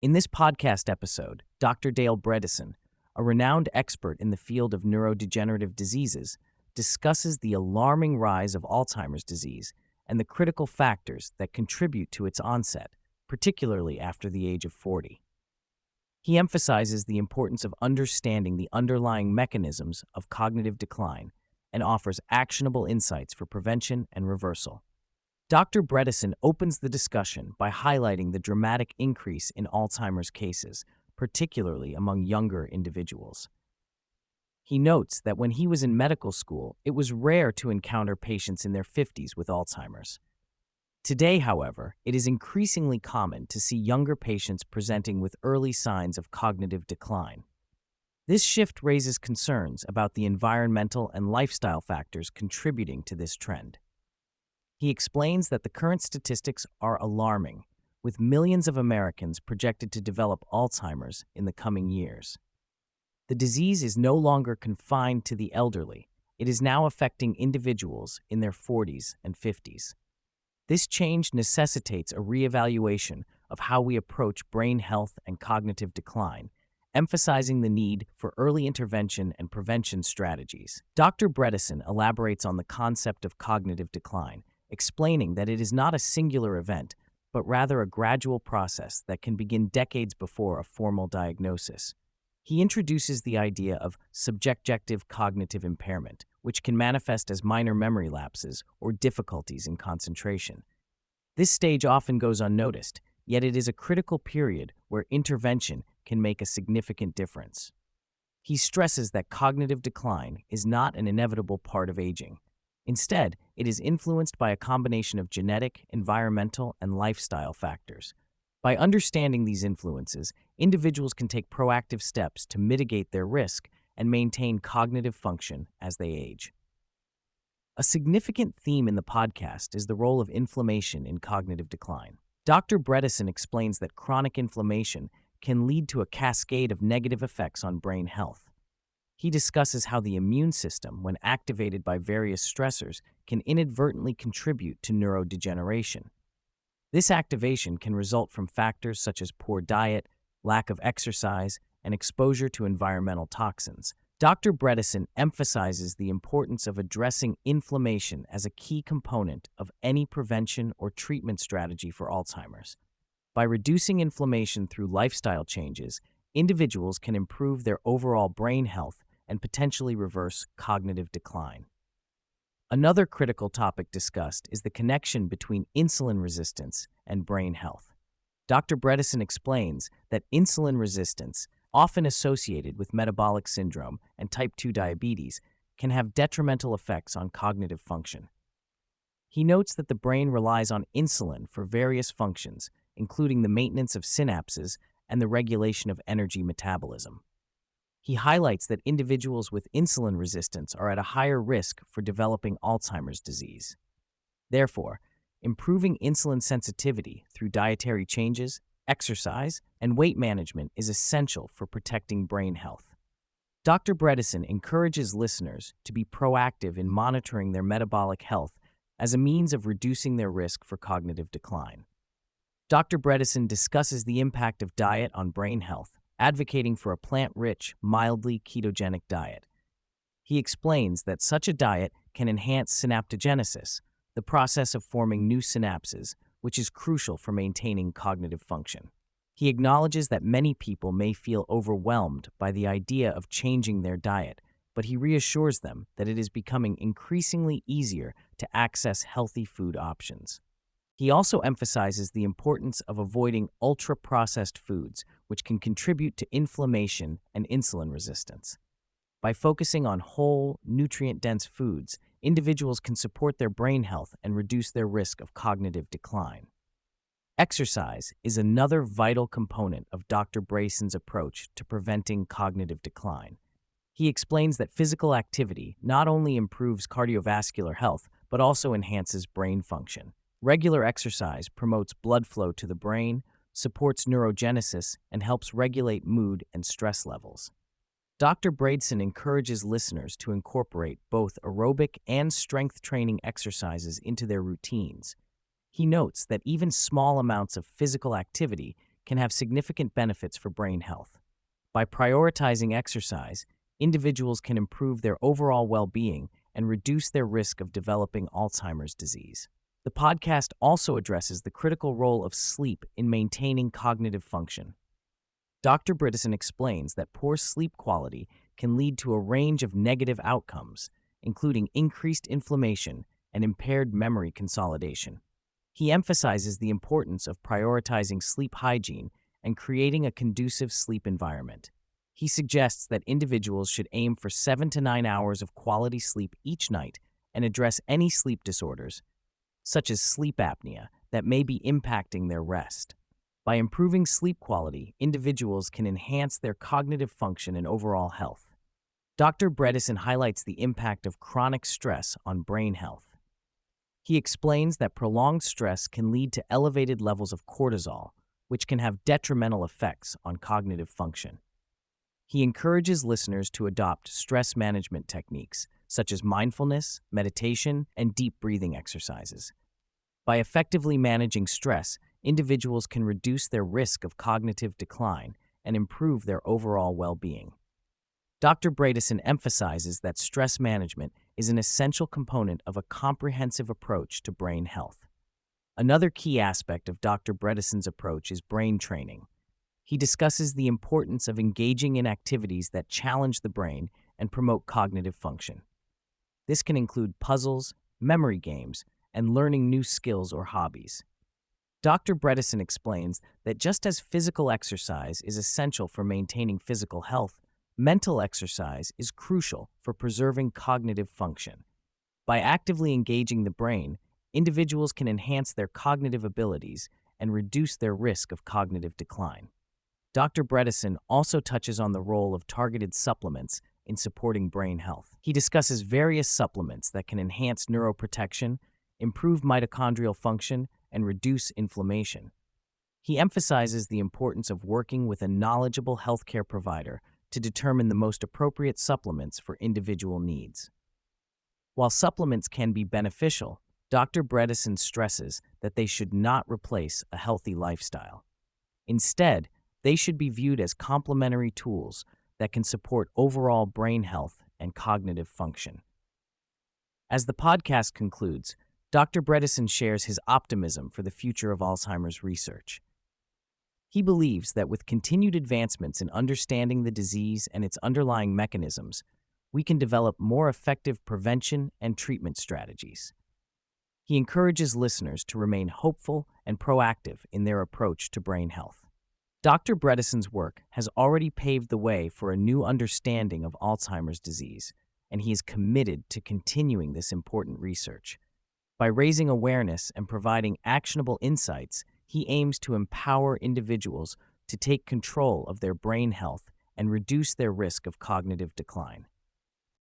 In this podcast episode, Dr. Dale Bredesen, a renowned expert in the field of neurodegenerative diseases, discusses the alarming rise of Alzheimer's disease and the critical factors that contribute to its onset, particularly after the age of 40. He emphasizes the importance of understanding the underlying mechanisms of cognitive decline and offers actionable insights for prevention and reversal. Dr. Bredesen opens the discussion by highlighting the dramatic increase in Alzheimer's cases, particularly among younger individuals. He notes that when he was in medical school, it was rare to encounter patients in their 50s with Alzheimer's. Today, however, it is increasingly common to see younger patients presenting with early signs of cognitive decline. This shift raises concerns about the environmental and lifestyle factors contributing to this trend. He explains that the current statistics are alarming, with millions of Americans projected to develop Alzheimer's in the coming years. The disease is no longer confined to the elderly. It is now affecting individuals in their 40s and 50s. This change necessitates a reevaluation of how we approach brain health and cognitive decline, emphasizing the need for early intervention and prevention strategies. Dr. Bredesen elaborates on the concept of cognitive decline, explaining that it is not a singular event, but rather a gradual process that can begin decades before a formal diagnosis. He introduces the idea of subjective cognitive impairment, which can manifest as minor memory lapses or difficulties in concentration. This stage often goes unnoticed, yet it is a critical period where intervention can make a significant difference. He stresses that cognitive decline is not an inevitable part of aging. Instead, it is influenced by a combination of genetic, environmental, and lifestyle factors. By understanding these influences, individuals can take proactive steps to mitigate their risk and maintain cognitive function as they age. A significant theme in the podcast is the role of inflammation in cognitive decline. Dr. Bredesen explains that chronic inflammation can lead to a cascade of negative effects on brain health. He discusses how the immune system, when activated by various stressors, can inadvertently contribute to neurodegeneration. This activation can result from factors such as poor diet, lack of exercise, and exposure to environmental toxins. Dr. Bredesen emphasizes the importance of addressing inflammation as a key component of any prevention or treatment strategy for Alzheimer's. By reducing inflammation through lifestyle changes, individuals can improve their overall brain health and potentially reverse cognitive decline. Another critical topic discussed is the connection between insulin resistance and brain health. Dr. Bredesen explains that insulin resistance, often associated with metabolic syndrome and type 2 diabetes, can have detrimental effects on cognitive function. He notes that the brain relies on insulin for various functions, including the maintenance of synapses and the regulation of energy metabolism. He highlights that individuals with insulin resistance are at a higher risk for developing Alzheimer's disease. Therefore, improving insulin sensitivity through dietary changes, exercise, and weight management is essential for protecting brain health. Dr. Bredesen encourages listeners to be proactive in monitoring their metabolic health as a means of reducing their risk for cognitive decline. Dr. Bredesen discusses the impact of diet on brain health, advocating for a plant-rich, mildly ketogenic diet. He explains that such a diet can enhance synaptogenesis, the process of forming new synapses, which is crucial for maintaining cognitive function. He acknowledges that many people may feel overwhelmed by the idea of changing their diet, but he reassures them that it is becoming increasingly easier to access healthy food options. He also emphasizes the importance of avoiding ultra-processed foods, which can contribute to inflammation and insulin resistance. By focusing on whole, nutrient-dense foods, individuals can support their brain health and reduce their risk of cognitive decline. Exercise is another vital component of Dr. Bredesen's approach to preventing cognitive decline. He explains that physical activity not only improves cardiovascular health, but also enhances brain function. Regular exercise promotes blood flow to the brain, supports neurogenesis, and helps regulate mood and stress levels. Dr. Bredesen encourages listeners to incorporate both aerobic and strength training exercises into their routines. He notes that even small amounts of physical activity can have significant benefits for brain health. By prioritizing exercise, individuals can improve their overall well-being and reduce their risk of developing Alzheimer's disease. The podcast also addresses the critical role of sleep in maintaining cognitive function. Dr. Bredesen explains that poor sleep quality can lead to a range of negative outcomes, including increased inflammation and impaired memory consolidation. He emphasizes the importance of prioritizing sleep hygiene and creating a conducive sleep environment. He suggests that individuals should aim for 7 to 9 hours of quality sleep each night and address any sleep disorders, such as sleep apnea, that may be impacting their rest. By improving sleep quality, individuals can enhance their cognitive function and overall health. Dr. Bredesen highlights the impact of chronic stress on brain health. He explains that prolonged stress can lead to elevated levels of cortisol, which can have detrimental effects on cognitive function. He encourages listeners to adopt stress management techniques, such as mindfulness, meditation, and deep breathing exercises. By effectively managing stress, individuals can reduce their risk of cognitive decline and improve their overall well-being. Dr. Bredesen emphasizes that stress management is an essential component of a comprehensive approach to brain health. Another key aspect of Dr. Bredesen's approach is brain training. He discusses the importance of engaging in activities that challenge the brain and promote cognitive function. This can include puzzles, memory games, and learning new skills or hobbies. Dr. Bredesen explains that just as physical exercise is essential for maintaining physical health, mental exercise is crucial for preserving cognitive function. By actively engaging the brain, individuals can enhance their cognitive abilities and reduce their risk of cognitive decline. Dr. Bredesen also touches on the role of targeted supplements in supporting brain health. He discusses various supplements that can enhance neuroprotection, improve mitochondrial function, and reduce inflammation. He emphasizes the importance of working with a knowledgeable healthcare provider to determine the most appropriate supplements for individual needs. While supplements can be beneficial, Dr. Bredesen stresses that they should not replace a healthy lifestyle. Instead, they should be viewed as complementary tools that can support overall brain health and cognitive function. As the podcast concludes, Dr. Bredesen shares his optimism for the future of Alzheimer's research. He believes that with continued advancements in understanding the disease and its underlying mechanisms, we can develop more effective prevention and treatment strategies. He encourages listeners to remain hopeful and proactive in their approach to brain health. Dr. Bredesen's work has already paved the way for a new understanding of Alzheimer's disease, and he is committed to continuing this important research. By raising awareness and providing actionable insights, he aims to empower individuals to take control of their brain health and reduce their risk of cognitive decline.